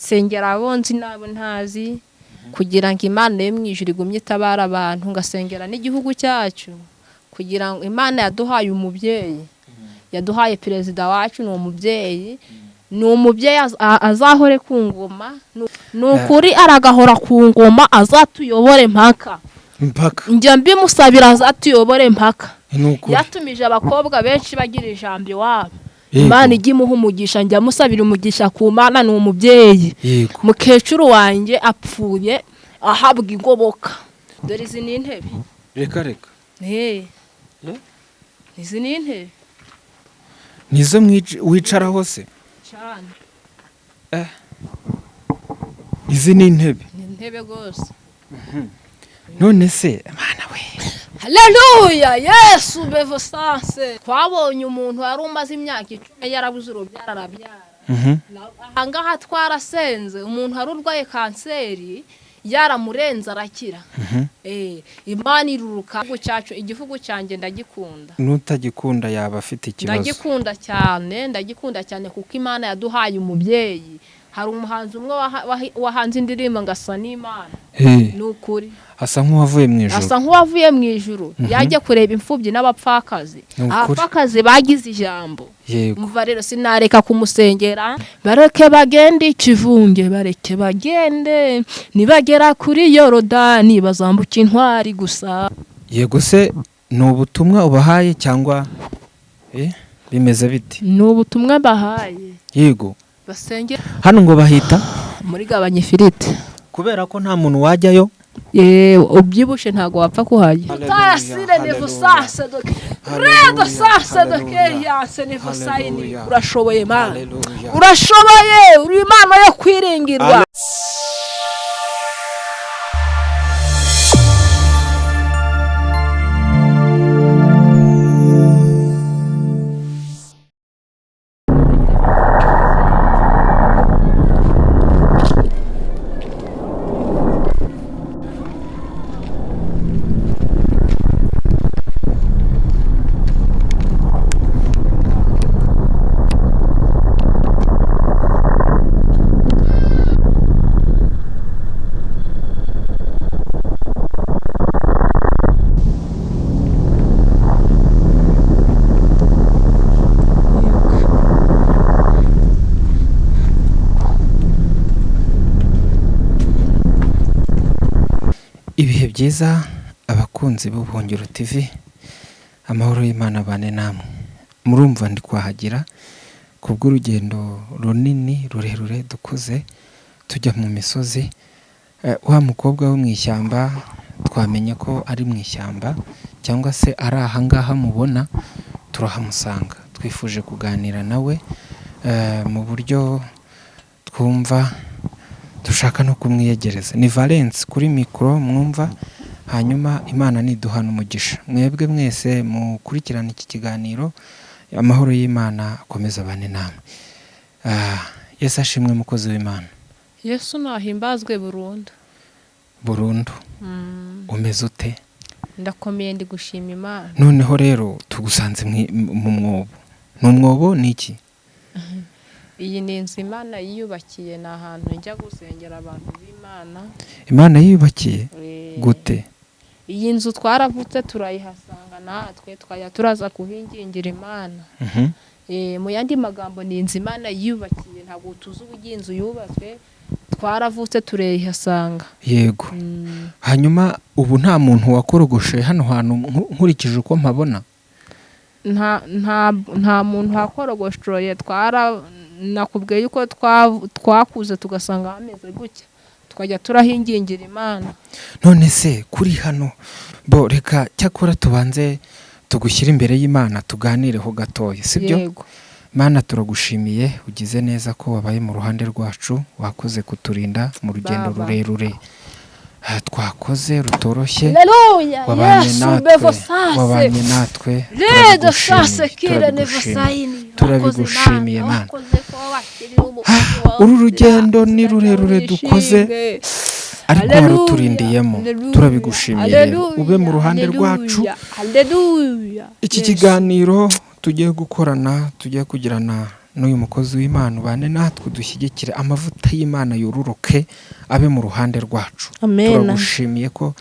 sengera abonzi nabo ntazi kugira ngo Imana yo mwijuru igumye itabara abantu, ngasengera n'igihugu cyacu kugira ngo Imana yaduhaye umubyeyi, yaduhaye perezida wacu ni umubyeyi azahore ku ngoma, nukuri aragahora ku ngoma, azatuyobore mpaka njya mbimusabira azatuyobore mpaka. Yatumije abakobwa benshi bagira ijambo iwabo, Imana ijya imuha umugisha, njya musabira umugisha ku Mana. Ni umubyeyi, mukecuru wanjye apfuye ahabwa ingoboka. Dore izi ni intebe, reka izi ni intebe nizo wicaraho se cyane. izi ni intebe gose. none se Mana we, haleluya, Yesu bevosanse. Twabonye umuntu wari umaze imyaka 10 yarabuze urubyara arabyara. Ahangaha twarasenze umuntu wari urwaye kanseri, yaramurenza arakira. Imana iruruka cyacu. Igihugu cyanjye ndagikunda. Nutagikunda yaba afite ikibazo. Ndagikunda cyane kuko Imana yaduhaye umubyeyi. Hari umuhanzi umwe wahanze indirimbo ngasa n'Imana. Nukuri asa nk'uwavuye mu ijuru. Yaje kureba imfubyi n'abapfakazi. Abapfakazi bagize ijambo. Umva rero sinareka kumusengera. Bareke bagende ikivunge, bareke bagende, nibagera kuri Yorodani bazambuka intwari gusa. Yego se ni ubutumwa ubahaye cyangwa bimeze biti? Ni ubutumwa bahaye. Yego. Basengera hano ngo bahita muri gabanya ifiriti, kubera ko nta muntu wajyayo. Ubyibushe ntago wapfa kuhajya. Tasire nevo sase doke redo sase doke yase nevo sayini. Urashoboye Mana, urashoboye, uri Imana yo kwiringirwa. Ibihe byiza abakunzi b'Ubuhungiro TV, amahoro y'Imana bane namwe. Murumva ndi kwahagira kubw'urugendo runini rurerure dukoze tujya mu misozi. Wa mukobwa wo mu ishyamba twamenye ko ari mu ishyamba cyangwa se ari ahangaha mubona, turahamusanga. Twifuje kuganira nawe mu buryo twumva dushaka no kumwiyegereza. Ni Valens kuri mikro mwumva, hanyuma Imana niduhana umugisha. Mwebwe mwese mukurikirana iki kiganiro, amahoro y'Imana akomeza bane namwe. Yesu ashimwe mukozi w'Imana. Yesu nahimbazwe burundu. Umeze ute? Ndakomeye ndi gushima Imana. Noneho rero tugusanze mu mwobo. N'umwobo ni iki? Iyi ni inzu Imana yiyubakiye, ni ahantu njya gusengera abantu b'Imana. Imana yiyubakiye gute? Iyi nzu twaravutse turayihasanga, natwe twaya turaza kuhingingira Imana. Mu yandi magambo ni inzu Imana yiyubakiye, ntabwo tuzi uburyo inzu yubatswe, twaravutse turayihasanga. Yego. Hanyuma ubu nta muntu wakorogoshe hano hantu nkurikije uko mpabona? Nta muntu wakorogoshoye. Nakubwiye yuko twakuze tugasanga hameze gutya, twajya turahingingira Imana. None se kuri hano bo reka cyakora tubanze tugushyira imbere y'Imana tuganireho gatoya, sibyo? Yego. Mana turagushimiye, ugize neza ko wabaye mu ruhande rwacu, wakoze kuturinda mu rugendo rurerure twakoze rutoroshye. Haleluya, wabanye natwe. Turabigushimiye Mana. Uru rugendo ni rurerure dukoze, ariko waruturindiyemo. Turabigushimiye rero, ube mu ruhande rwacu. Iki kiganiro tugiye gukorana, tugiye kugirana n'uyu mukozi w'Imana ubane natwe dushyigikire amavuta y'Imana yururuke abe mu ruhande rwacu. Turagushimiye ko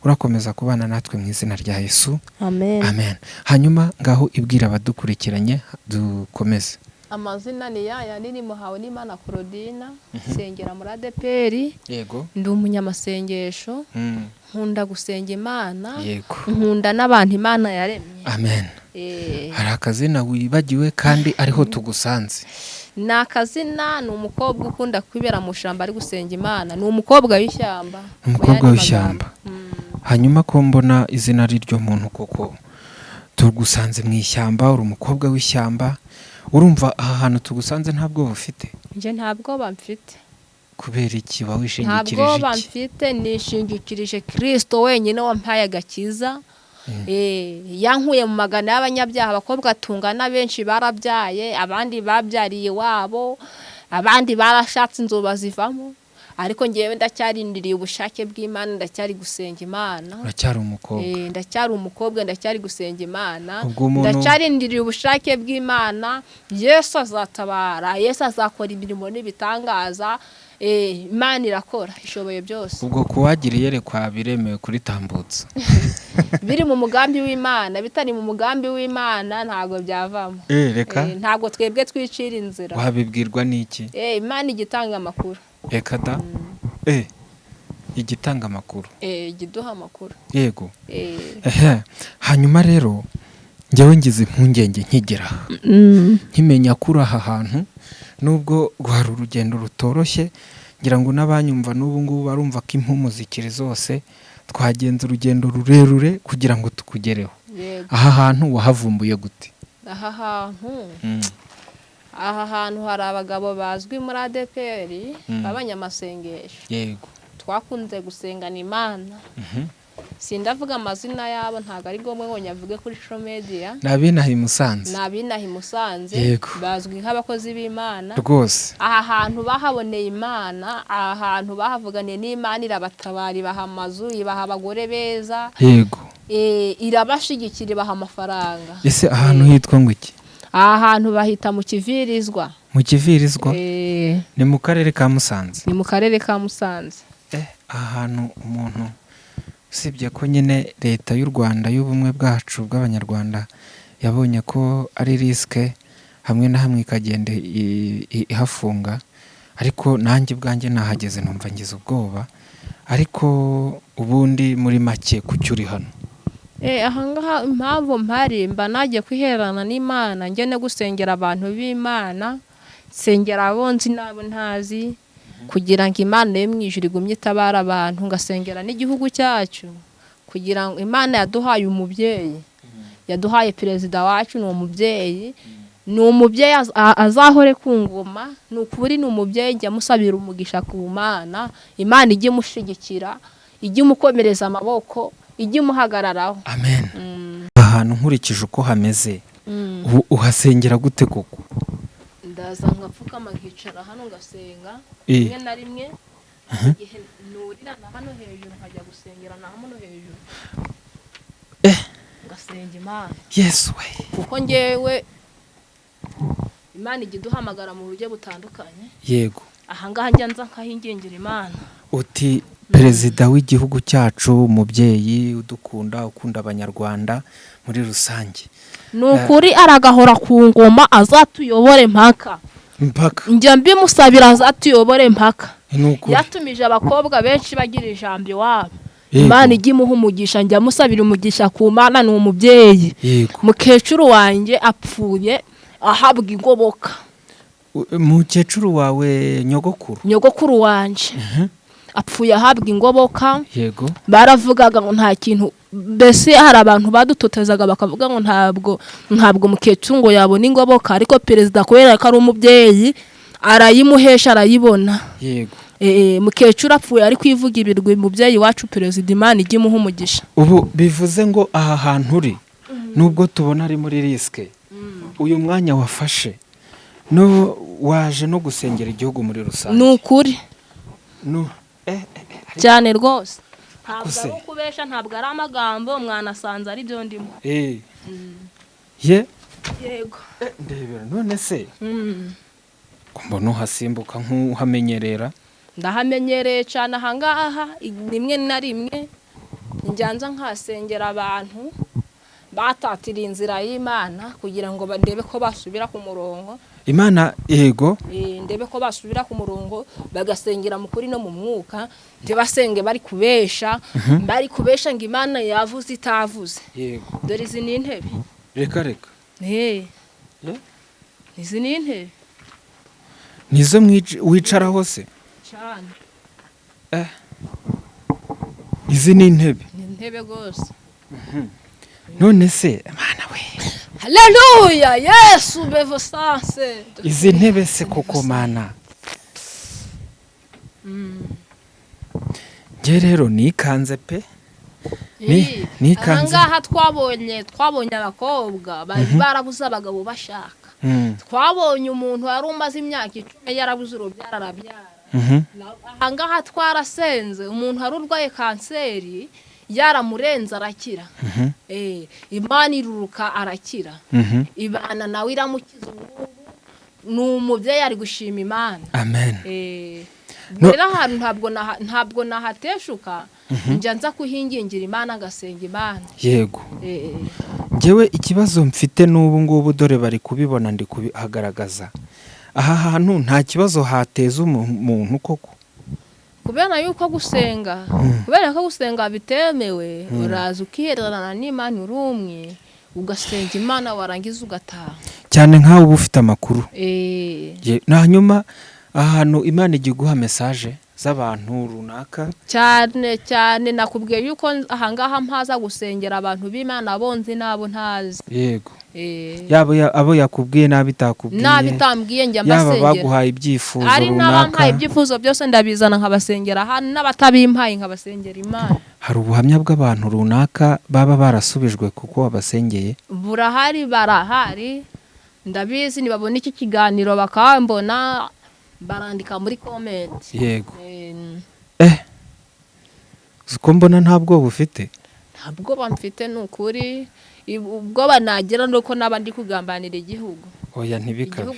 urakomeza kubana natwe mu izina rya Yesu. Amen. Hanyuma ngaho ibwira abadukurikiranye dukomeze. Amazina ni yaya nini muhawe n'Imana Claudina, sengera muri ADPR. Yego. Ndi umunyamasengesho. Nkunda gusenga Imana. Yego. Nkunda n'abantu Imana yaremye. Amen. Hari akazina wibagiwe kandi ariho tugusanze. Ni akazina, ni umukobwa ukunda kwibera mu shamba ari gusenga Imana. Ni umukobwa w'ishyamba. Umukobwa w'ishyamba. Hanyuma ko mbona izina ryo muntu koko tugusanze mu ishyamba, uri umukobwa w'ishyamba. Urumva aha hantu tugusanze ntabwo bufite? Nje ntabwo bamfite. Kubera iki wawishingikirije iki? Ntabwo bamfite, nishingikirije Kristo wenyine wampaye agakiza. Yankuye mu magana y'abanyabyaha, abakobwa tungana benshi barabyaye, abandi babyariye wabo, abandi barashatse inzoba zivamo, ariko ngewe ndacyarindiriye ubushake bw'Imana, ndacyari gusenga Imana. Uracyari umukobwa? Ndacyari umukobwa, ndacyari gusenga Imana, ndacyarindiriye ubushake bw'Imana. Yesu azatabara, Yesu azakora imirimo n'ibitangaza. Imana irakora, ishoboye byose. Ubwo kuwagira iyerekwa biremewe kuri tambutsa. Biri mu mugambi w'Imana, bitari mu mugambi w'Imana ntago byavamo. Reka. Ntago twebwe twicira inzira. Wabibwirwa n'iki? Imana igitanga amakuru. Reka da. Igitanga amakuru. Igiduha amakuru. Yego. Hanyuma rero njyewe ngize impungenge nkigera. Nkimenya kuri aha hantu nubwo rwari urugendo rutoroshye, ngira ngo n'abanyumva n'ubu ngubu barumva ko impumu zikiri zose, twagenze urugendo rurerure kugira ngo tukugereho. Aha hantu wahavumbuye gute? Aha hantu hari abagabo bazwi muri ADPR b'abanyamasengesho. Yego. Twakunze gusengana Imana. Sindavuga amazina yabo, ntago ari gomwe ngo nyavuge kuri social media. Nabinaha Imusanze. Nabinaha Imusanze. Bazwi nk'abakozi b'Imana. Rwose. Aha hantu bahaboneye Imana, aha hantu bahavuganiye n'Imana, irabatabara, ibaha amazu, ibaha abagore beza. Yego. Irabashigikira, ibaha amafaranga. Ese ahantu hitwa ngo iki? Aha hantu bahita mu Kivirizwa. Mu Kivirizwa? Ni mu karere ka Musanze. Ni mu karere ka Musanze. Aha hantu umuntu usibye ko nyine leta y'u Rwanda y'ubumwe bwacu bw'abanyarwanda yabonye ko ari risque hamwe na hamwe ikagenda ihafunga, ariko nanjye bwanjye nahageze numva ngize ubwoba. Ariko ubundi muri make kucyuri hano? Ahangaha impamvu mpari mba nagiye kwiherana n'Imana, njye no gusengera abantu b'Imana, sengera abonzi nabo ntazi, kugira ngo Imana yo mu ijuru igumye itabara abantu, ngasengera n'igihugu cyacu, kugira ngo Imana yaduhaye umubyeyi, yaduhaye perezida wacu, ni umubyeyi, ni umubyeyi azahore ku ngoma, ni ukuri ni umubyeyi. Njya musabira umugisha ku Mana, Imana ijye mushigikira, ijye mukomereza amaboko, ijye muhagararaho. Amen. Ahantu nkurikije uko hameze, uhasengera gute koko? Ndaza nkapfukama nkicara hano ngasenga, rimwe na rimwe igihe nurira na hano hejuru nkajya gusengera na hano hejuru, ngasenga Imana. Yesu we. Kuko ngewe Imana ijya iduhamagara mu buryo butandukanye. Yego. Ahangaha njya nza nkahingengera Imana. Uti perezida w'igihugu cyacu, umubyeyi udukunda, ukunda abanyarwanda muri rusange, nukuri aragahora ku ngoma, azatuyobore mpaka. Njya mbimusabira azatuyobore mpaka. Yatumije abakobwa benshi bagira ijambo iwabo, Imana ijye imuha umugisha. Njya musabira umugisha ku Mana, ni umubyeyi. Mukecuru wanjye apfuye ahabwa ingoboka. Mukecuru wawe nyogokuru wanje apfuye ahabwa ingoboka. Yego. Baravugaga ngo nta kintu, mbese hari abantu badutotezaga bakavuga ngo ntabwo mukecuru ngo yabona ingoboka, ariko perezida kubera ko ari umubyeyi arayimuhesha, arayibona. Yego. Mukecuru apfuye ari kwivuga ibirwi, umubyeyi wacu perezida, Imana ijye imuha umugisha. Ubu bivuze ngo aha hantu uri nubwo tubona ari muri risque, uyu mwanya wafashe no waje no gusengera igihugu muri rusange. Ni ukuri cyane rwose, ntabwo ari ukubesha, ntabwo ari amagambo, mwanasanze ari byo ndimo. yego ndebera none se mbona uhasimbuka nk'uhamenyerera. ndahamenyereye cyane ahangaha rimwe na rimwe njyanza nkasengera abantu batatira inzira y'Imana kugira ngo bandebe ko basubira ku murongo. Imana yego ndebe ko basubira ku murongo bagasengera mu kuri no mu mwuka, ntibasenge bari kubesha ngo Imana yavuze itavuze. Yego Dore izi ni intebe. Reka izi ni intebe nizo wicaraho se cyane. Izi ni intebe. Ni intebe rwose. None se Mana we, haleluya, Yesu bevosanse. izi ntebe se koko Mana. Nge rero nikanze pe. Nikanze. Ahangaha twabonye abakobwa bari barabuze abagabo bashaka. Twabonye umuntu wari umaze imyaka 10 yarabuze urubyara arabyara. Ahangaha twarasenze umuntu wari urwaye kanseri yaramurenza arakira. Imana iruruka arakira. Ibana nawe iramukiza ubu n'umubyeyi ari gushima Imana. Amen. Rero ahantu ntabwo nahateshuka njya nza kuhingingira Imana ngasenga Imana. Yego. Ngewe ikibazo mfite n'ubu ngubu dore bari kubibona ndi kubihagaragaza. Aha hantu nta kibazo hateza umuntu koko. Kubera yuko gusenga bitemewe, uraza ukihererana n'Imana urumwe ugasenga Imana warangiza ugataha. Cyane nkawe uba ufite amakuru. Hanyuma ahantu Imana igiye guha message z'abantu runaka. Cyane nakubwiye yuko ahangaha mpaza gusengera abantu b'Imana bonzi nabo ntazi. Yego. Abo yakubwiye nabitakubwiye. Nabitambwiye njya mbasengera. Yaba baguhaye ibyifuzo runaka. Ari n'abampaye ibyifuzo byose ndabizana nkabasengera hano n'abatabimpaye nkabasengera Imana. Hari ubuhamya bw'abantu runaka baba barasubijwe kuko wabasengeye? Barahari. Ndabizi nibabona iki kiganiro bakambona barandika muri comment. Yego. Uko mbona ntabwo bufite. Ntabwo bamfite n'ukuri. Ubwo banagira nuko nabandi kugambanira igihugu. Oya ntibikabe.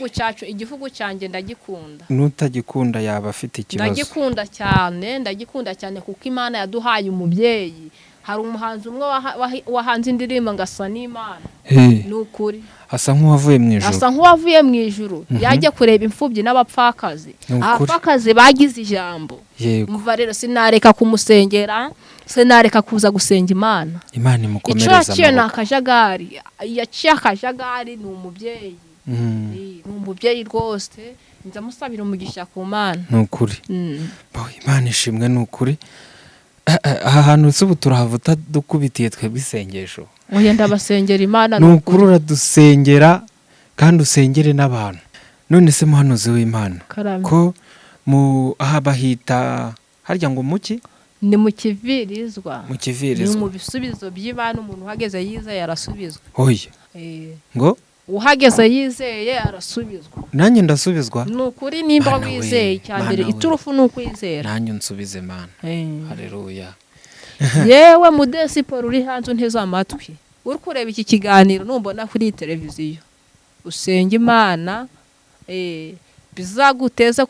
Igihugu cyanjye ndagikunda. Nutagikunda yaba afite ikibazo. Ndagikunda cyane kuko Imana yaduhaye umubyeyi. Hari umuhanzi umwe wahanze indirimbo ngasa n'Imana. Nukuri. Asa nk'uwavuye mu ijuru. Yaje kureba imfubyi n'abapfakazi. Abapfakazi bagize ijambo. Umva rero sinareka kumusengera, sinareka kuza gusenga Imana. Imana imukomereza amaboko. Icyo nakajagari, yaciye akajagari ni umubyeyi. Ni umubyeyi rwose, ndamusabira umugisha ku Mana. Nukuri. Imana ishimwe nukuri. Aha hantu ubu turahavuta dukubitiye twebwe isengesho. Oya ndabasengera Imana nukuri uradusengera kandi usengere n'abantu. None se muhanuzi w'Imana ko aha bahita harya ngo muki? Ni mu kivirizwa. Mu kivirizwa. Ni mu bisubizo by'Imana umuntu uhageze yizeye arasubizwa. Oya. Ngo uhageze yizeye arasubizwa. Nanjye ndasubizwa. Nukuri nimba wizeye cyambere iturufu nukwizera. Nanjye nsubize Mana. Haleluya. Yewe mudesiporo uri hanze unteze amatwi. Uri kureba iki kiganiro numbona kuri televiziyo. Usenga Imana bizaguteza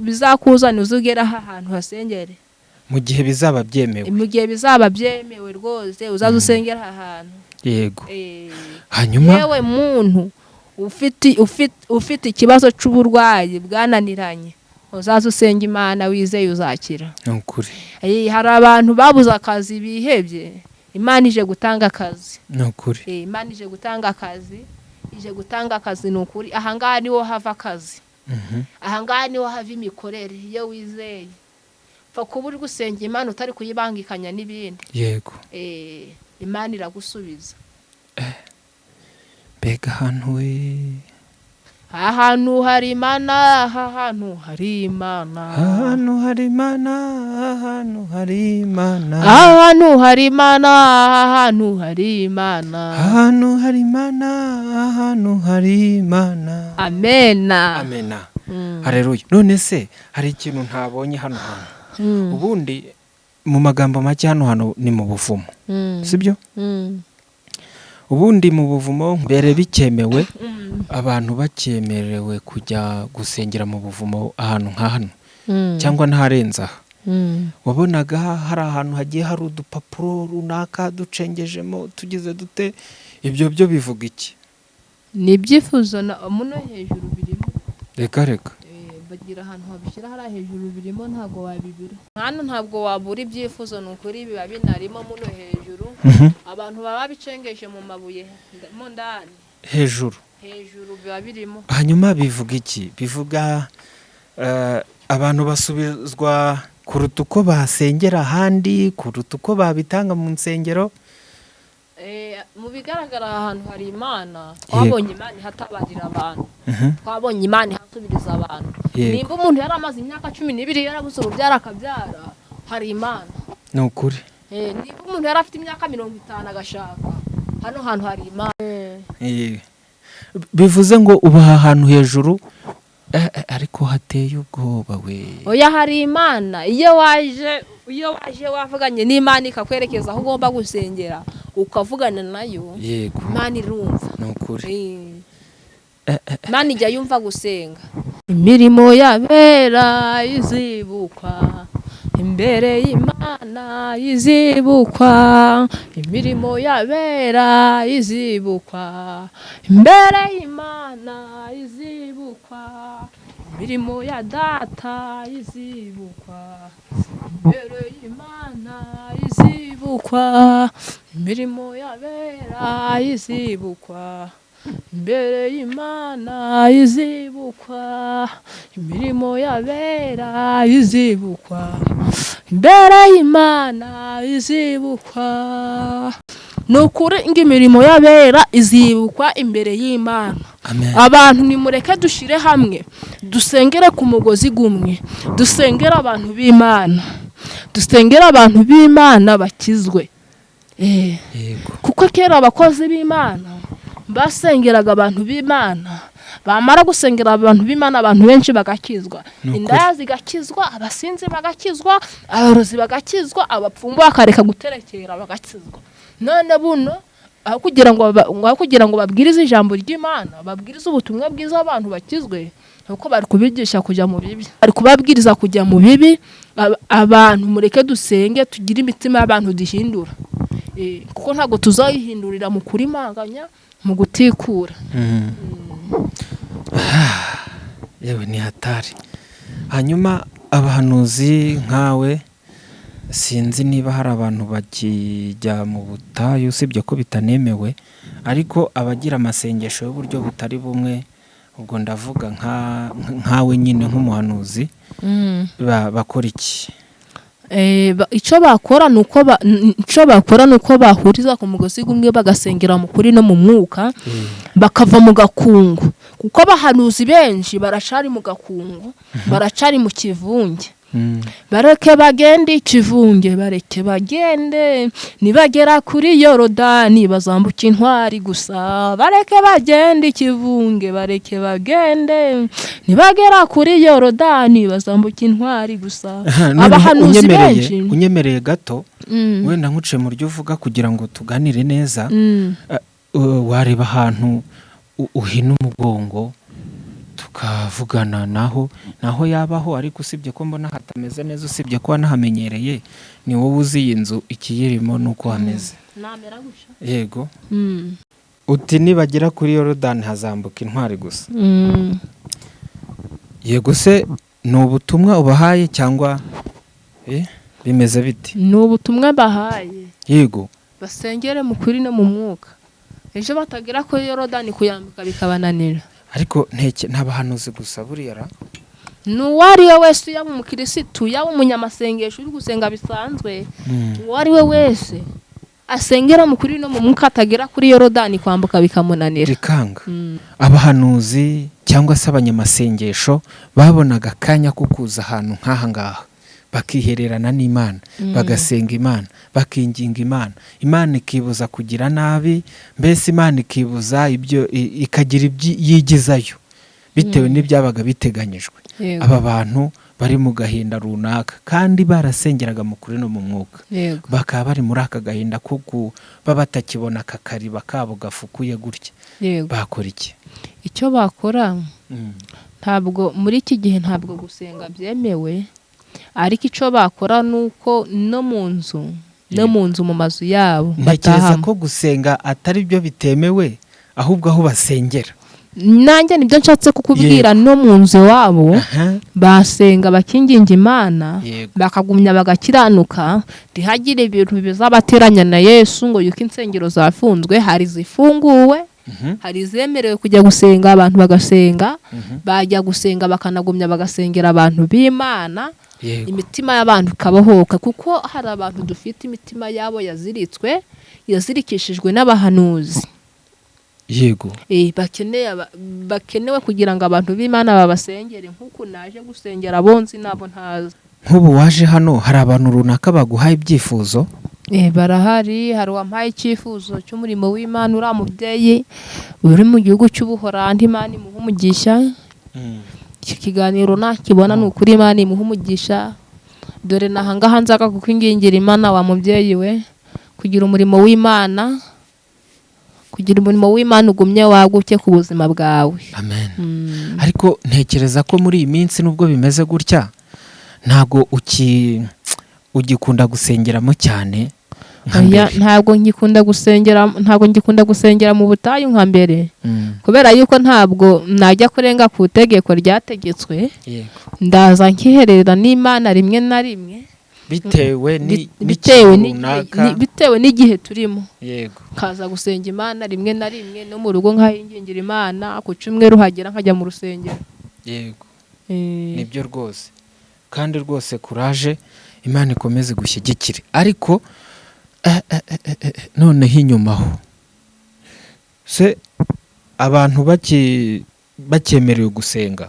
bizakuzana uzugera ahantu hasengere. Mu gihe bizaba byemewe rwose uzaza usengera ahantu. Yego. Hanyuma yewe muntu ufite ikibazo cy'uburwayi bwananiranye uzaza usenga Imana wizeye uzakira. Nukuri. Hari abantu babuze akazi bihebye. Imana ije gutanga akazi. Nukuri. Imana ije gutanga akazi nukuri. Ahangaha niho hava akazi. Ahangaha niho hava imikorere iyo wizeye. Fa kuburi gusenga Imana utari kuyibangikanya n'ibindi. Yego. Imana iragusubiza. Mbega ahantu we. Ahantu hari Imana, ahantu hari Imana. Ahantu hari Imana, ahantu hari Imana. Ahantu hari Imana, ahantu hari Imana. Ahantu hari Imana, ahantu hari Imana. Amena. Amena. Haleluya. None se hari ikintu ntabonye hano hantu. Ubundi mu magambo make hano ni mu buvumo. Sibyo? ubundi mu buvumo mbere bikemewe abantu bakemerewe kujya gusengera mu buvumo ahantu nka hano cyangwa ntarenza wabonaga hari ahantu hagiye hari udupapuro runaka ducengejemo tugize dute ibyo byo bivuga iki? Ni ibyifuzo muno hejuru birimo. Reka bagira ahantu habishyira hari hejuru birimo ntago wabibura. Hano ntabwo wabura ibyifuzo nukuri biba binarimo muno hejuru. Abantu baba bicengeje mu mabuye mo ndani. Hejuru biba birimo. Hanyuma bivuga iki? Bivuga abantu basubizwa kuruta uko basengera ahandi, kuruta uko babitanga mu nsengero. Mu bigaragara ahantu hari Imana, twabonye Imana ihatabarira abantu, twabonye Imana ihasubiriza abantu. Nimba umuntu yari amaze imyaka 12 yarabuze urubyara akabyara, hari Imana. Ni ukuri. Nimba umuntu yari afite imyaka 50 agashaka, hano hantu hari Imana. Bivuze ngo ubaha ahantu hejuru ariko hateye ubwoba we. Oya hari Imana. Iyo waje wavuganye n'Imana ikakwerekeza aho ugomba gusengera ukavugana nayo, yego Imana irumva. Nukuri. Imana ijya yumva gusenga. Imirimo yabera izibukwa imbere y'Imana izibukwa. Imirimo yabera izibukwa imbere y'Imana izibukwa. Imirimo ya data izibukwa imbere y'Imana izibukwa. Imirimo yabera izibukwa imbere y'Imana izibukwa. Imirimo yabera izibukwa imbere y'Imana izibukwa. Nukuri imirimo yabera izibukwa imbere y'Imana. Abantu nimureke dushire hamwe dusengere ku mugozi gumwe, dusengera abantu b'Imana, dusengera abantu b'Imana bakizwe. Kuko kera abakozi b'Imana basengeraga abantu b'Imana, bamara gusengera abantu b'Imana abantu benshi bagakizwa. Indaya zigakizwa, abasinzi bagakizwa, abarozi bagakizwa, abapfumu bakareka guterekera bagakizwa. None buno aho kugira ngo babwirize ijambo ry'Imana, babwirize ubutumwa bwiza abantu bakizwe, uko bari kubigisha kujya mu bibi, bari kubabwiriza kujya mu bibi. Abantu mureke dusenge tugire imitima y'abantu dihindura, kuko ntago tuzayihindurira mu kurimanganya, mu gutikura. Yewe ni hatari. Hanyuma abahanuzi nkawe sinzi niba hari abantu bakijya mu butayu, usibye ko bitanemewe, ariko abagira amasengesho y'uburyo butari bumwe, ubwo ndavuga nkawe nyine nk'umuhanuzi, bakora iki? Icyo bakora nuko bahuriza ku mugozi gumwe bagasengera mu kuri no mu mwuka, bakava mu gakungu. Kuko abahanuzi benshi baracari mu gakungu, baracari mu kivunge. Bareke bagende ikivunge, bareke bagende, nibagera kuri Yorodani bazambuka intwari gusa. Bareke bagende ikivunge, bareke bagende, nibagera kuri Yorodani bazambuka intwari gusa. Abahanuzi benshi unyemereye gato, wenda nkuce mu ryo uvuga kugira ngo tuganire neza. Wareba ahantu uhina umugongo tukavugana naho yabaho, ariko usibye ko mbona hatameze neza, usibye ko wanahamenyereye, ni wowe uzi iyi nzu ikiyirimo nuko hameze. Namera gusha. Yego. Uti nibagera kuri Yorodani hazambuka intwari gusa. Yego se ni ubutumwa ubahaye cyangwa bimeze biti? Ni ubutumwa bahaye. Yego. Basengere mu kuri no mu mwuka. Ejo batagera kuri Yorodani kuyambuka bikabananira. Ariko ntabahanuzi gusa buriya n'uwari we wese yaba umukirisitu yaba umunyamasengesho uri gusenga bisanzwe, uwari we wese asengera mu kuri no mu mwuka atagera kuri Yorodani kwambuka bikamunanira bikanga. Abahanuzi cyangwa se abanyamasengesho babonaga akanya ko kuza ahantu nk'aha ngaha bakihererana n'Imana, bagasenga Imana, bakinginga Imana, Imana ikibuza kugira nabi, mbese Imana ikibuza ibyo ikagira yigizayo bitewe n'ibyabaga biteganyijwe. Aba bantu bari mu gahinda runaka kandi barasengeraga mu kuri no mu mwuka, bakaba bari muri aka gahinda ko kuba batakibona akakariba kabo gafukuye gutya, bakora iki? Icyo bakora ntabwo muri iki gihe ntabwo gusenga byemewe, ariko icyo bakora nuko no mu nzu mu mazu yabo ntekereza ko gusenga atari byo bitemewe, ahubwo aho basengera. Nanjye nibyo nshatse kukubwira, no mu nzu wabo basenga bakinginga Imana, bakagumya bagakiranuka, ntihagire ibintu bizabateranya na Yesu ngo yuko insengero zafunzwe. Hari zifunguwe, hari zemerewe kujya gusenga, abantu bagasenga, bajya gusenga bakanagumya bagasengera abantu b'Imana, imitima y'abantu ikabohoka, kuko hari abantu dufite imitima yabo yazirikishijwe n'abahanuzi. Bakenewe kugira ngo abantu b'Imana babasengere, nk'uko naje gusengera abonzi nabo ntazi. Nk'ubu waje hano, hari abantu runaka baguhaye ibyifuzo? Barahari. Hari uwampaye icyifuzo cy'umurimo w'Imana, uriya mubyeyi uri mu gihugu cy'Ubuholandi, Imana imuha umugisha. Iki kiganiro nakibona ni ukuri Imana imuha umugisha. Dore nahangaha nzaga kukwingingira Imana, wa mubyeyi we, kugira umurimo w'Imana, ugumye waguke ku buzima bwawe. Amen. Ariko ntekereza ko muri iyi minsi nubwo bimeze gutya, ntago ugikunda gusengeramo cyane. Ntabwo ngikunda gusengera mu butayu nka mbere, kubera yuko ntabwo najya kurenga ku itegeko ryategetswe. Ndaza nkiherera n'Imana rimwe na rimwe, bitewe n'igihe turimo. Kaza gusenga Imana rimwe na rimwe, no mu rugo nkayingingira Imana, ku cyumweru hagera nkajya mu rusengero. Nibyo rwose, kandi rwose kuraje, Imana ikomeze gushyigikire. Ariko noneho inyuma ho se abantu bakemerewe gusenga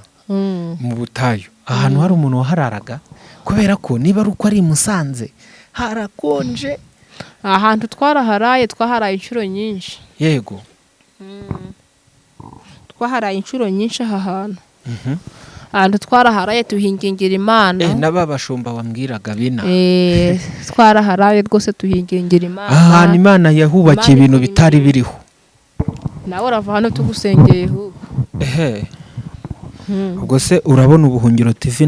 mu butayu, ahantu hari umuntu wahararaga, kubera ko niba ari uko ari Imusanze harakonje. Ahantu twaharaye inshuro nyinshi. Twaharaye inshuro nyinshi aha hantu. Ahantu twaraharaye tuhingingira Imana. Naba bashumba wambwiraga bina. Twaraharaye rwose tuhingingira Imana. Ahantu Imana yahubakiye ibintu bitari biriho. Nawe urava hano tugusengeye hu. Ubwo se urabona Ubuhungiro TV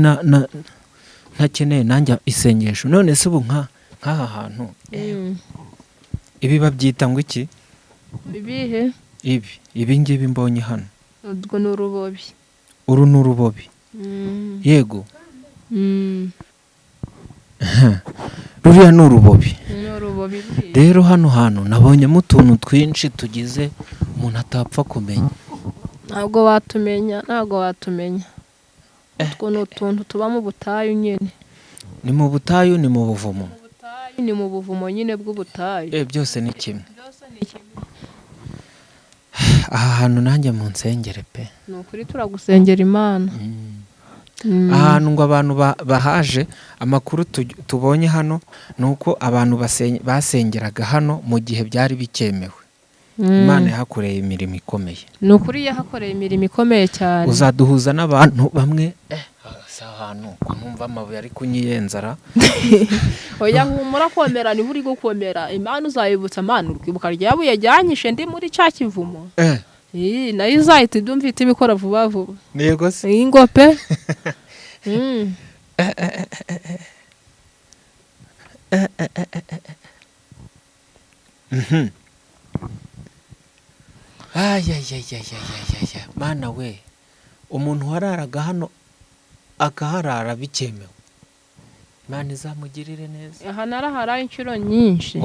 ntakeneye nanjye isengesho. None se ubu nk'aha hantu ibi babyita ngo iki? Ibihe? Ibi ngibi mbonye hano. Urwo ni urubobi. Uru ni urubobi. Yego. Ruriya ni urubobi. Rero hano hantu nabonyemo utuntu twinshi tugize umuntu atapfa kumenya. Ntabwo watumenya. Utwo ni utuntu tuba mu butayu nyine. Ni mu butayu, ni mu buvumo? Ni mu buvumo nyine bw'ubutayu. Byose ni kimwe. Aha hantu nanjye mu nsengere pe. Ni ukuri turagusengera Imana. Ahantu ngo abantu bahaje, amakuru tubonye hano ni uko abantu basengeraga hano mu gihe byari bikemewe. Imana yahakoreye imirimo ikomeye. Ni ukuri yahakoreye imirimo ikomeye cyane. Uzaduhuza n'abantu bamwe ahantu numva amabuye ari kunyiyenzara. Oya humura komera, ni buri gukomera. Imana uzayibutsa Imana, ukibuka ryabuye yajyanyishe ndi muri cya kivumo. Nayo izahita ibyumvita ibikora vuba vuba. Yego se. Ingo pe. Mana we, umuntu wararaga hano akaharara bikemewe, Imana izamugirire neza. Aha naraharaye inshuro nyinshi.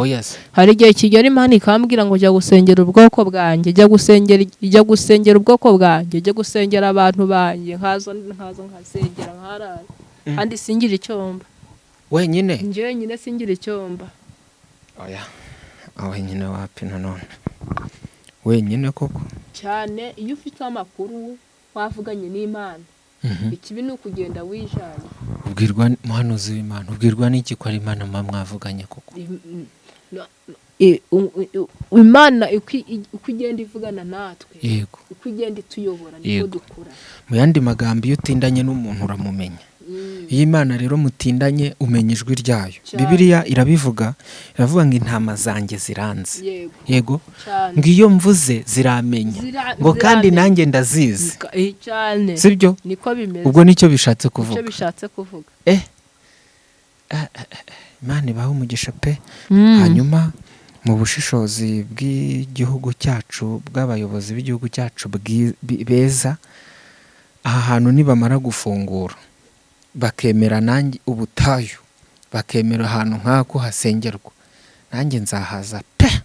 Hari igihe kigera Imana ikambwira ngo jya gusengera ubwoko bwanjye, jya gusengera ubwoko bwanjye, jya gusengera abantu banjye. Nkaza nkasengera nkarara. Kandi singira icyomba. Wenyine? Njye nyine singira icyomba. Wenyine wapi nanone? Wenyine koko? Cyane iyo ufite amakuru wavuganye n'Imana. Ikibi ni ukugenda wijana. Ubwirwa muhanuzi w'Imana, ubwirwa n'iki ko ari Imana mwavuganye koko? Imana uko igenda ivugana natwe. Uko igenda ituyobora niko dukura. Mu yandi magambo iyo utindanye n'umuntu uramumenya. iyo Imana rero mutindanye umenya ijwi ryayo. Bibiliya iravuga ngo intama zanjye ziranze. Yego ngo iyo mvuze ziramenya ngo kandi nanjye ndazizi. Sibyo? Niko bimeze. Ubwo nicyo bishatse kuvuga. Nicyo bishatse kuvuga. Imana ibahe umugisha pe. Hanyuma mu bushishozi bw'igihugu cyacu, bw'abayobozi b'igihugu cyacu beza, aha hantu nibamara gufungura bakemera nanjye ubutayu, bakemera ahantu nk'ako hasengerwa, nanjye nzahaza pe.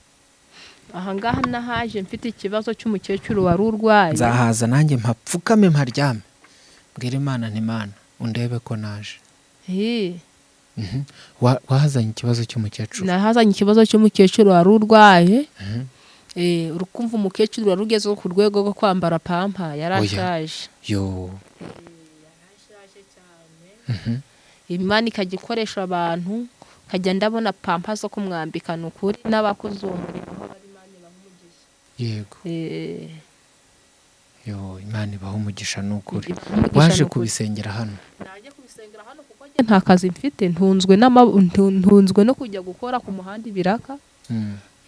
Aha ngaha nahaje mfite ikibazo cy'umukecuru wari urwaye. Nzahaza nanjye mpapfukame mparyame mbwira Imana nti Mana undebe ko naje. Wahazanye ikibazo cy'umukecuru? Nahazanye ikibazo cy'umukecuru wari urwaye. Urukumva umukecuru wari ugezeho ku rwego rwo kwambara pampa, yarashaje. Yarashaje cyane. Imana ikajya ikoresha abantu, nkajya ndabona pampa zo kumwambika. Ni ukuri n'abakozi uwo murimo aho bari, Imana ibaha umugisha. Yego. Imana ibaha umugisha ni ukuri. Waje kubisengera hano? Naje kubisengera hano kuko nta kazi mfite, ntunzwe no kujya gukora ku muhanda ibiraka.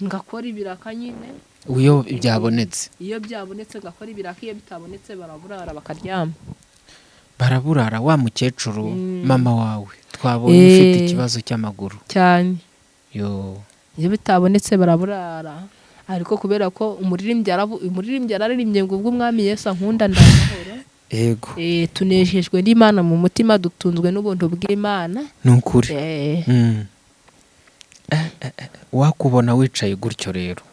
Ngakora ibiraka nyine. Iyo byabonetse? Iyo byabonetse ngakora ibiraka, iyo bitabonetse baraburara bakaryama. Baraburara? Wa mukecuru mama wawe twabonye ufite ikibazo cy'amaguru cyane. Iyo bitabonetse baraburara, ariko kubera ko umuririmbyi yararirimbye ngo ubwo umwami Yesu ankunda ndamahoro. Yego. Tunejejwe n'Imana mu mutima, dutunzwe n'ubuntu bw'Imana. Ni ukuri. Wakubona wicaye gutyo rero.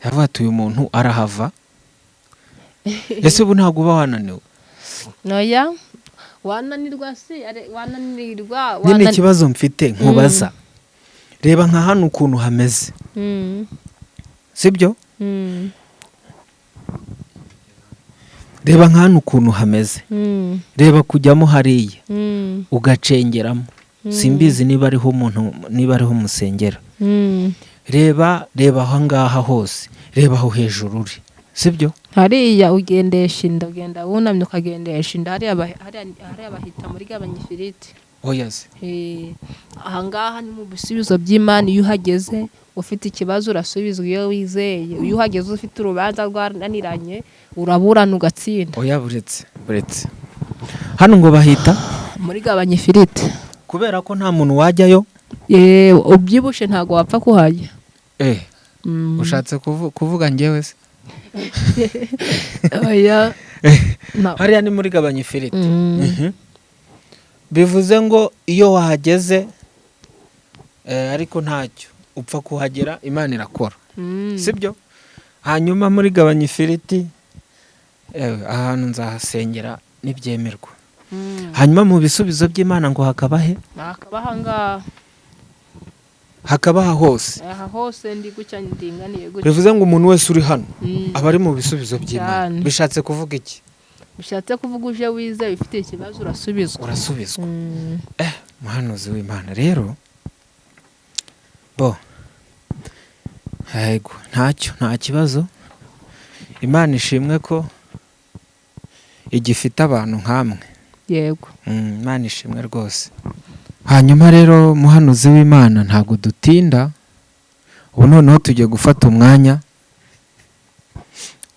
Yavuga ati uyu muntu arahava. Ese ubu ntabwo uba wananiwe? Noya, wananirwa se, wananirwa. Nyine ikibazo mfite nkubaza, reba nka hano ukuntu hameze. Sibyo? Reba nka hano ukuntu hameze. Reba kujyamo hariya ugacengeramo. Simbizi niba ariho umuntu, niba ariho musengera. Reba aho ngaha hose, reba aho hejuru uri. Sibyo? Hariya ugendesha inda, ugenda wunamye ukagendesha inda. Hariya bahita muri gabanyifiriti. Oyaze. Aha ngaha ni mu bisubizo by'Imana. Iyo uhageze ufite ikibazo urasubizwa iyo wizeye. Iyo uhageze ufite urubanza rwananiranye uraburana ugatsinda. Oya buretse. Hano ngo bahita muri gabanyifiriti. Kubera ko nta muntu wajyayo. Ubyibushe ntago wapfa kuhajya. Ushatse kuvuga njyewe se? Oya. Hariya ni muri gabanyifiriti. Bivuze ngo iyo wahageze ariko ntacyo upfa kuhagera, Imana irakora. Sibyo? Hanyuma muri gabanyifiriti ahantu nzahasengera nibyemerwa. Hanyuma mu bisubizo by'Imana ngo hakabahe? Hakabaha hose. Aha hose ndi gucya ndinganiye gutya. Bivuze ngo umuntu wese uri hano aba ari mu bisubizo by'Imana. Bishatse kuvuga iki? Bishatse kuvuga uje wize ufite ikibazo urasubizwa. Muhanuzi w'Imana rero yego nta kibazo. Imana ishimwe ko igifite abantu nkamwe. Yego. Imana ishimwe rwose. Hanyuma rero muhanuzi w'Imana ntago dutinda, ubu noneho tugiye gufata umwanya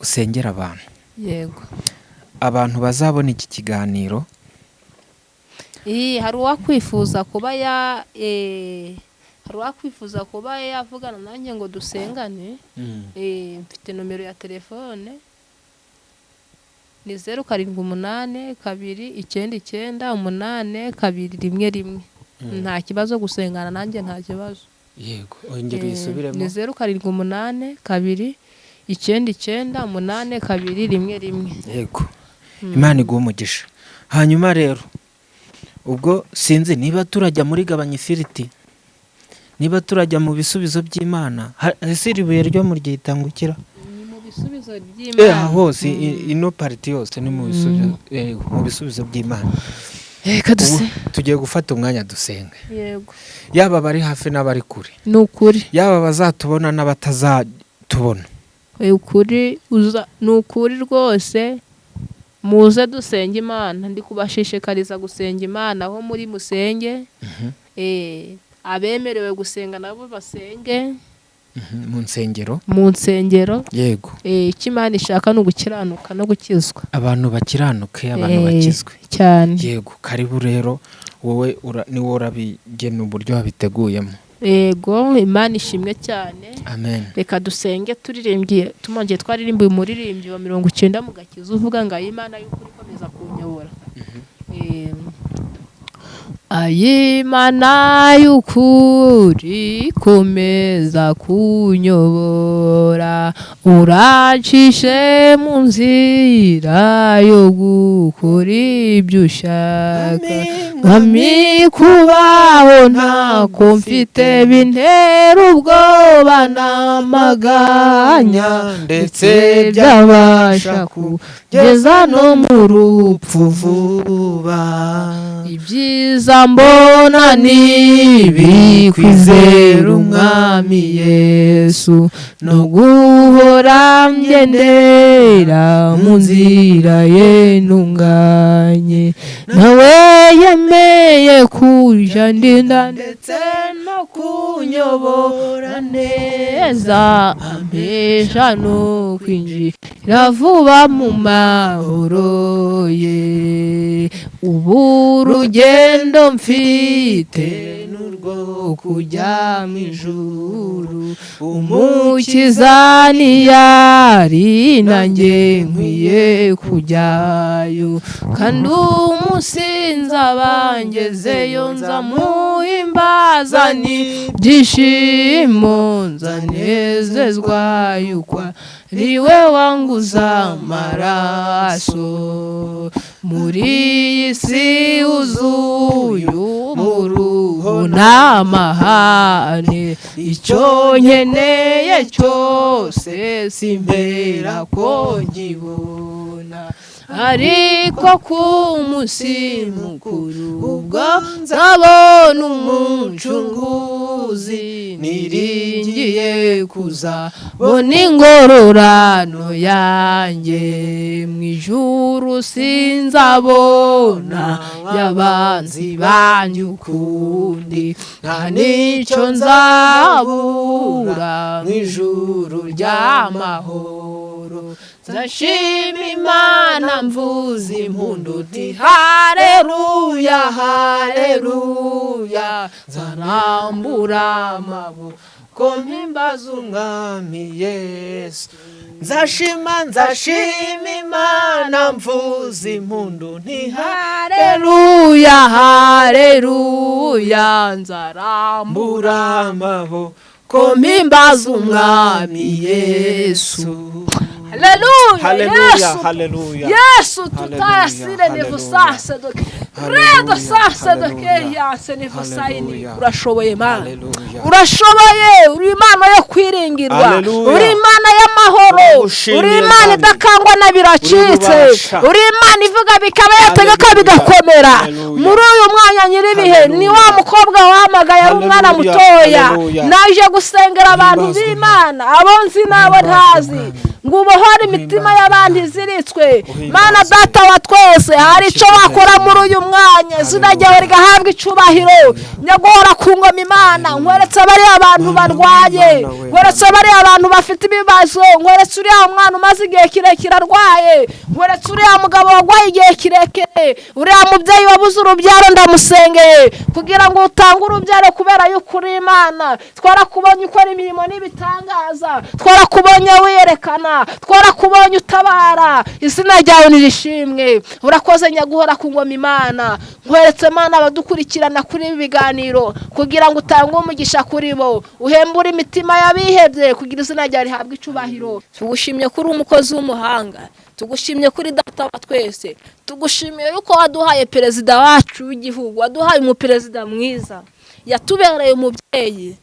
usengera abantu. Yego. Abantu bazabona iki kiganiro. Hari uwakwifuza kuba yavugana nanjye ngo dusengane. Mfite nomero ya telefone ni 0782998211. Nta kibazo gusengana nanjye, nta kibazo. Yego, ongera uyisubiremo. Ni 0782998211. Yego. Imana iguha umugisha. Hanyuma rero ubwo sinzi niba turajya muri gabanyifiriti, niba turajya mu bisubizo by'Imana. Ese ibuye ryo mu ryitangukira? Ni mu bisubizo by'Imana. Hose ino pariti yose ni mu bisubizo by'Imana. Tugiye gufata umwanya dusenga. Yego. Yaba bari hafi n'abari kure. Ni ukuri. Yaba bazatubona n'abatazatubona. Ni ukuri rwose. muze dusenge Imana, ndi kubashishikariza gusenga Imana aho muri musenge. Abemerewe gusenga nabo basenge mu nsengero. Yego. Icyo Imana ishaka ni ugukiranuka no gukizwa, abantu bakiranuke, abantu bakizwe cyane. Yego, karibu rero wowe ni wowe urabigena uburyo wabiteguyemo. Yego, Imana ishimwe cyane. Amen. Reka dusenge turirimbye, tumongeye twaririmbiye umuririmbyi wa 90 mu gakiza uvuga ngo Imana y'ukuri ikomeza kunyobora. Imana y'ukuri komeza kunyobora, uracishe mu nzira yo gukora ibyo ushaka. Nkami kubaho ntako mfite bintera ubwoba n'amaganya, ndetse byabasha kugeza no mu rupfu vuba. Ibyiza mbona nibi kwizera umwami Yesu, no guhora mgendera mu nzira ye ntunganye. Nawe yemeye kuja ndinda ndetse no kunyobora neza, ampesha no kwinjira vuba mu mahoro ye. Ubu urugendo mfite n'urwo kujya mu ijuru, Umukiza niyari nanjye nkwiye kujyayo. Kandi umunsi nzabangezeyo nzamuhimbaza n'ibyishimo, nzanezezwa yuko ariwe wanguza amaraso. Muri iyi si uzuye umuruho n'amahane, icyo nkeneye cyose simpera ko nkibona. Ariko ku munsi mukuru ubwo nzabona umucunguzi, niringiye kuzabona ingororano yanjye. Mu ijuru sinzabona y'abanzi banjye ukundi, nta n'icyo nzabura mu ijuru ry'amahoro. Nzashima Imana mvuza impundu nti haleluya haleluya, nzarambura amaboko mpimbaza umwami Yesu. Nzashima Imana mvuza impundu nti haleluya haleluya, nzarambura amaboko mpimbaza umwami Yesu. Haleluya, Haleluya, haleluya. Yesu tutayasire nevusase doke. Redo sase doke yase nevusayini. Urashoboye Mana. Urashoboye, uri Imana yo kwiringirwa. Uri Imana y'amahoro. Uri Imana idakangwa na biracitse. Uri Imana ivuga bikaba yategeka bigakomera. Muri uyu mwanya nyiribihe ni wa mukobwa wahamagaye ari umwana mutoya. Naje gusengera abantu b'Imana, abo nzi n'abo ntazi. Ngubohora imitima y'abandi ziritswe. Mana data wa twese, hari icyo wakora muri uyu mwanya, izina ryawe rigahabwa icubahiro. Nyaguhora ku ngoma Imana, nkweretse bari abantu barwaye, nkweretse bari abantu bafite ibibazo, nkweretse uriya mwana umaze igihe kirekire arwaye, nkweretse uriya mugabo warwaye igihe kirekire, uriya mubyeyi wabuze urubyaro ndamusengeye kugira ngo utange urubyaro kubera yuko uri Imana. Twarakubonye ukora imirimo n'ibitangaza, twarakubonye wiyerekana, twarakubonye utabara, izina ryawe nirishimwe. Urakoze nyaguhora ku ngoma Imana, nkweretse Mana abadukurikirana kuri ibi biganiro kugira ngo utange umugisha kuri bo, uhembure imitima y'abihebye kugira izina ryawe rihabwe icubahiro. Tugushimye kuri umukozi w'umuhanga, tugushimye kuri data wa twese, tugushimiye yuko waduhaye perezida wacu w'igihugu, waduhaye umuperezida mwiza, yatubereye umubyeyi.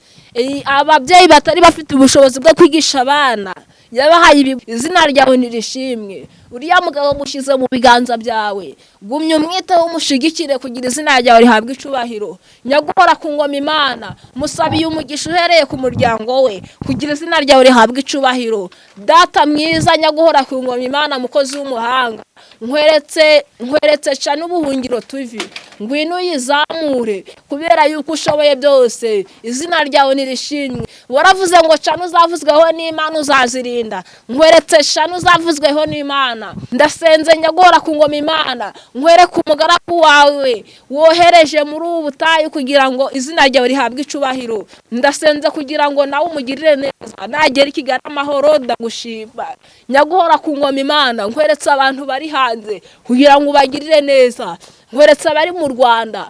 Ababyeyi batari bafite ubushobozi bwo kwigisha abana yabahaye izina ryawe nirishimwe. uriya mugabo mushize mu biganza byawe, gumya umwiteho umushigikire kugira izina ryawe rihabwe icubahiro. Nyaguhora ku ngoma Imana, musabiye umugisha uhereye ku muryango we kugira izina ryawe rihabwe icubahiro. Data mwiza, nyaguhora ku ngoma Imana, mukozi w'umuhanga, nkweretse Cyane Ubuhungiro TV, ngwino uyizamure kubera yuko ushoboye byose, izina ryawe nirishimwe. Waravuze ngo Cyane uzavuzweho n'Imana uzazirinda, nkweretse Cyane uzavuzweho n'Imana. Ndasenze nyaguhora ku ngoma Imana, nkwereke umugaragu wawe wohereje muri ubu butayu kugira ngo izina ryawe rihabwe icubahiro. Ndasenze kugira ngo nawe umugirire neza, nagera i Kigali amahoro ndagushima. Nyaguhora ku ngoma Imana, nkweretse abantu bari hanze kugira ngo ubagirire neza, nkweretse abari mu Rwanda,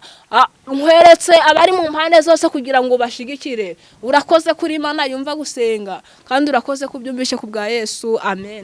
nkweretse abari mu mpande zose kugira ngo bashigikire. Urakoze kuri Imana yumva gusenga, kandi urakoze kubyumvishe ku bwa Yesu, amen.